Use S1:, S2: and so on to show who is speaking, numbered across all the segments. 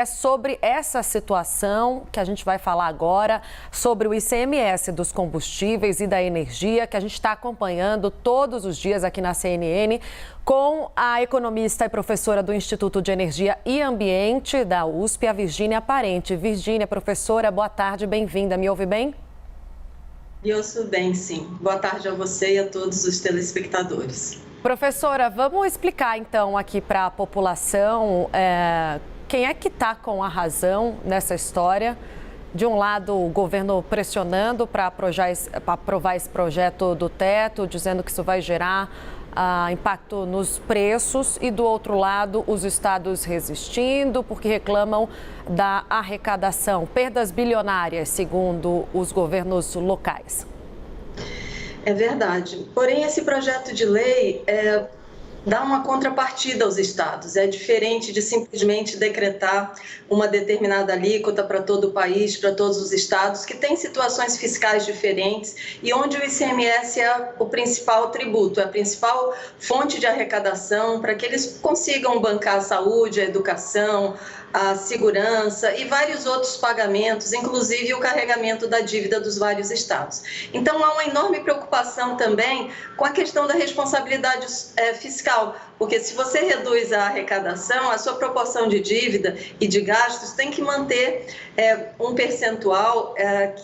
S1: É sobre essa situação que a gente vai falar agora, sobre o ICMS dos combustíveis e da energia, que a gente está acompanhando todos os dias aqui na CNN, com a economista e professora do Instituto de Energia e Ambiente da USP, a Virgínia Parente. Virgínia, professora, boa tarde, bem-vinda. Me ouve bem?
S2: Eu ouço bem, sim. Boa tarde a você e a todos os telespectadores.
S1: Professora, vamos explicar então aqui para a população quem é que está com a razão nessa história. De um lado, o governo pressionando para aprovar esse projeto do teto, dizendo que isso vai gerar impacto nos preços, e do outro lado, os estados resistindo porque reclamam da arrecadação, perdas bilionárias, segundo os governos locais.
S2: É verdade. Porém, esse projeto de lei dá uma contrapartida aos estados. É diferente de simplesmente decretar uma determinada alíquota para todo o país, para todos os estados, que têm situações fiscais diferentes e onde o ICMS é o principal tributo, é a principal fonte de arrecadação para que eles consigam bancar a saúde, a educação, a segurança e vários outros pagamentos, inclusive o carregamento da dívida dos vários estados. Então, há uma enorme preocupação também com a questão da responsabilidade fiscal, porque se você reduz a arrecadação, a sua proporção de dívida e de gastos tem que manter um percentual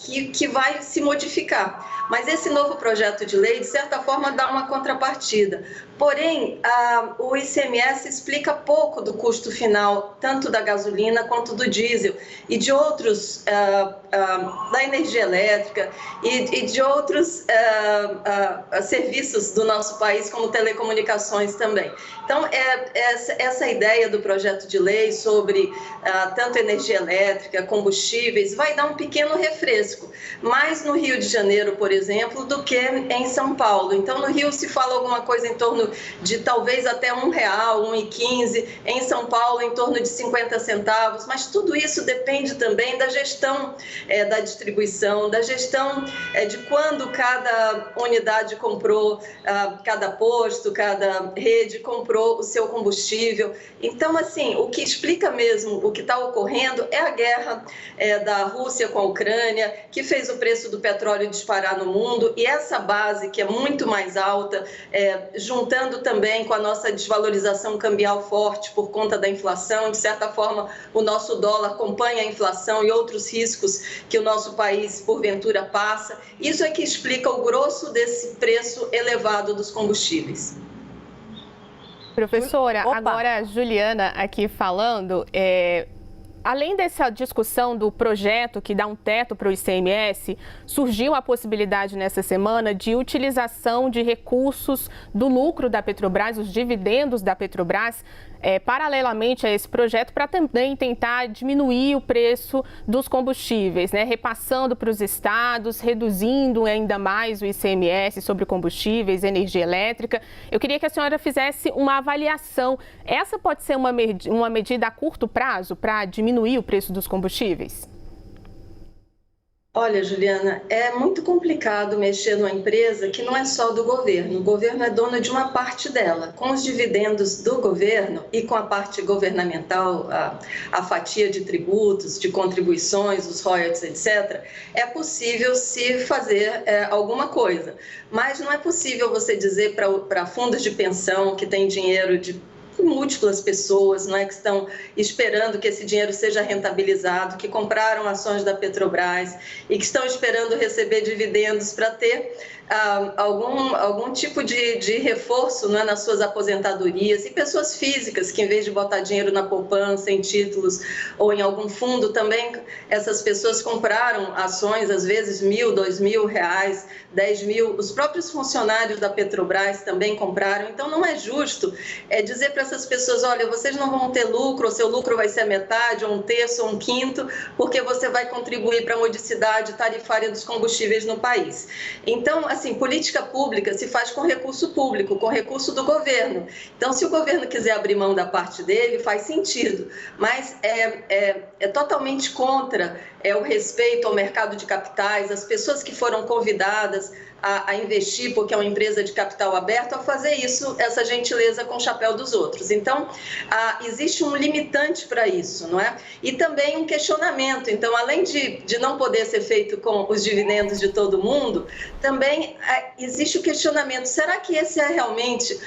S2: que vai se modificar. Mas esse novo projeto de lei, de certa forma, dá uma contrapartida. Porém, o ICMS explica pouco do custo final, tanto da gasolina quanto do diesel e de outros, da energia elétrica e de outros serviços do nosso país, como telecomunicações também. Então, essa ideia do projeto de lei sobre tanto energia elétrica, combustíveis, vai dar um pequeno refresco, mais no Rio de Janeiro, por exemplo, do que em São Paulo. Então, no Rio se fala alguma coisa em torno de talvez até R$1, R$1,15, em São Paulo em torno de 50 centavos, mas tudo isso depende também da gestão da distribuição, da gestão de quando cada unidade comprou, cada posto, cada rede comprou o seu combustível. Então, assim, o que explica mesmo o que está ocorrendo é a guerra da Rússia com a Ucrânia, que fez o preço do petróleo disparar no mundo, e essa base que é muito mais alta, juntando também com a nossa desvalorização cambial forte por conta da inflação, de certa forma o nosso dólar acompanha a inflação e outros riscos que o nosso país porventura passa. Isso é que explica o grosso desse preço elevado dos combustíveis.
S3: Professora,
S1: Opa.
S3: Agora a Juliana aqui falando, além dessa discussão do projeto que dá um teto para o ICMS, surgiu a possibilidade nessa semana de utilização de recursos do lucro da Petrobras, os dividendos da Petrobras, paralelamente a esse projeto, para também tentar diminuir o preço dos combustíveis, né? Repassando para os estados, reduzindo ainda mais o ICMS sobre combustíveis, energia elétrica. Eu queria que a senhora fizesse uma avaliação. Essa pode ser uma medida a curto prazo para diminuir o preço dos combustíveis?
S2: Olha, Juliana, é muito complicado mexer numa empresa que não é só do governo. O governo é dono de uma parte dela. Com os dividendos do governo e com a parte governamental, a fatia de tributos, de contribuições, os royalties, etc., é possível se fazer alguma coisa. Mas não é possível você dizer para fundos de pensão que têm dinheiro de múltiplas pessoas, não é, que estão esperando que esse dinheiro seja rentabilizado, que compraram ações da Petrobras e que estão esperando receber dividendos para ter algum tipo de reforço, não é, nas suas aposentadorias, e pessoas físicas que, em vez de botar dinheiro na poupança, em títulos ou em algum fundo, também essas pessoas compraram ações, às vezes R$1.000, R$2.000, R$10.000. Os próprios funcionários da Petrobras também compraram. Então, não é justo dizer para essas pessoas: olha, vocês não vão ter lucro, o seu lucro vai ser a metade, ou um terço, ou um quinto, porque você vai contribuir para a modicidade tarifária dos combustíveis no país. Então, assim, política pública se faz com recurso público, com recurso do governo. Então, se o governo quiser abrir mão da parte dele, faz sentido, mas é totalmente contra o respeito ao mercado de capitais, as pessoas que foram convidadas a investir, porque é uma empresa de capital aberto, a fazer isso, essa gentileza com o chapéu dos outros. Então, existe um limitante para isso, não é? E também um questionamento. Então, além de não poder ser feito com os dividendos de todo mundo, também existe o questionamento: será que esse é realmente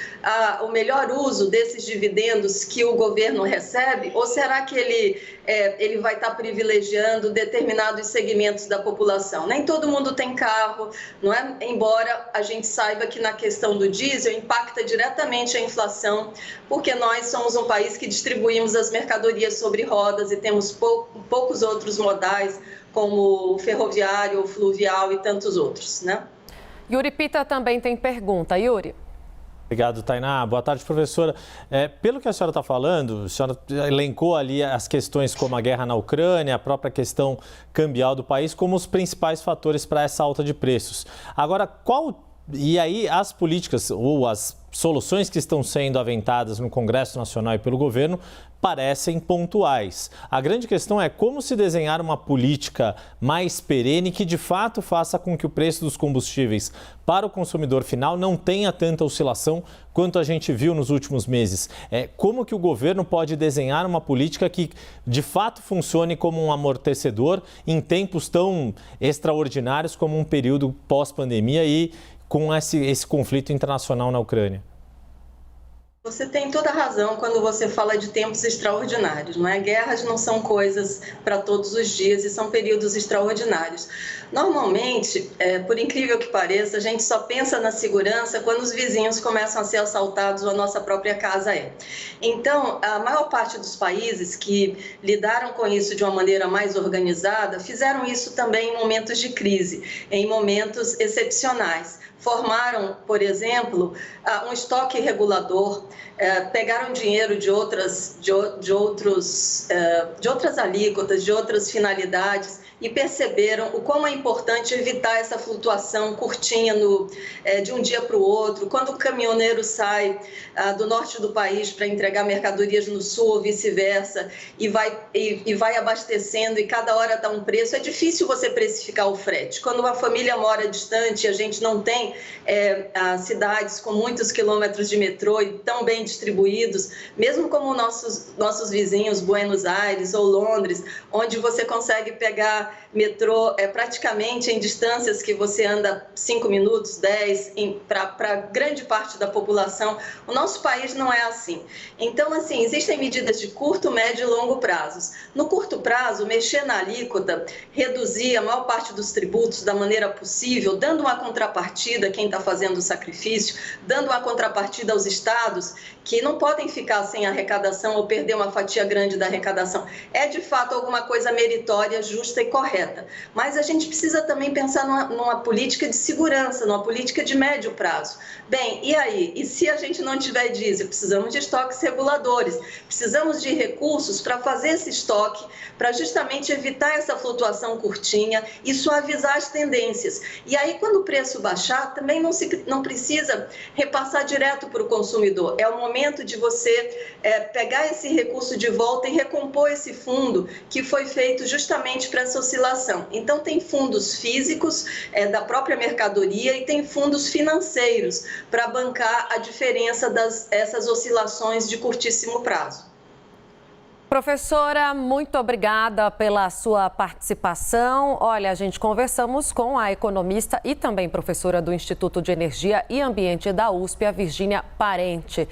S2: o melhor uso desses dividendos que o governo recebe? Ou será que ele vai estar privilegiando determinados segmentos da população? Nem todo mundo tem carro, não é? Embora a gente saiba que na questão do diesel impacta diretamente a inflação, porque nós somos um país que distribuímos as mercadorias sobre rodas e temos poucos outros modais, como o ferroviário, o fluvial e tantos outros, né?
S1: Yuri Pita também tem pergunta. Yuri.
S4: Obrigado, Tainá. Boa tarde, professora. Pelo que a senhora está falando, a senhora elencou ali as questões como a guerra na Ucrânia, a própria questão cambial do país, como os principais fatores para essa alta de preços. Agora, e aí as políticas ou as soluções que estão sendo aventadas no Congresso Nacional e pelo governo parecem pontuais. A grande questão é como se desenhar uma política mais perene que de fato faça com que o preço dos combustíveis para o consumidor final não tenha tanta oscilação quanto a gente viu nos últimos meses. Como que o governo pode desenhar uma política que de fato funcione como um amortecedor em tempos tão extraordinários como um período pós-pandemia e com esse conflito internacional na Ucrânia?
S2: Você tem toda a razão quando você fala de tempos extraordinários, não é? Guerras não são coisas para todos os dias e são períodos extraordinários. Normalmente, por incrível que pareça, a gente só pensa na segurança quando os vizinhos começam a ser assaltados ou a nossa própria casa é. Então, a maior parte dos países que lidaram com isso de uma maneira mais organizada fizeram isso também em momentos de crise, em momentos excepcionais. Formaram, por exemplo, um estoque regulador, pegaram dinheiro de outras alíquotas, de outras finalidades e perceberam o como é importante evitar essa flutuação curtinha de um dia para o outro. Quando o caminhoneiro sai do norte do país para entregar mercadorias no sul ou vice-versa e vai abastecendo e cada hora está um preço, é difícil você precificar o frete. Quando uma família mora distante e a gente não tem cidades com muitos quilômetros de metrô e tão bem distribuídos, mesmo como nossos vizinhos, Buenos Aires ou Londres, onde você consegue pegar metrô praticamente em distâncias que você anda 5 minutos, 10, para grande parte da população. O nosso país não é assim. Então, assim, existem medidas de curto, médio e longo prazos. No curto prazo, mexer na alíquota, reduzir a maior parte dos tributos da maneira possível, dando uma contrapartida a quem está fazendo o sacrifício, dando uma contrapartida aos estados que não podem ficar sem arrecadação ou perder uma fatia grande da arrecadação. É, de fato, alguma coisa meritória, justa e correta. Mas a gente precisa também pensar numa política de segurança, numa política de médio prazo. Bem, e aí? E se a gente não tiver diesel? Precisamos de estoques reguladores, precisamos de recursos para fazer esse estoque, para justamente evitar essa flutuação curtinha e suavizar as tendências. E aí, quando o preço baixar, também não precisa repassar direto para o consumidor. É o momento de você pegar esse recurso de volta e recompor esse fundo que foi feito justamente para essa oscilação. Então, tem fundos físicos da própria mercadoria e tem fundos financeiros para bancar a diferença dessas oscilações de curtíssimo prazo.
S1: Professora, muito obrigada pela sua participação. Olha, a gente conversamos com a economista e também professora do Instituto de Energia e Ambiente da USP, a Virgínia Parente.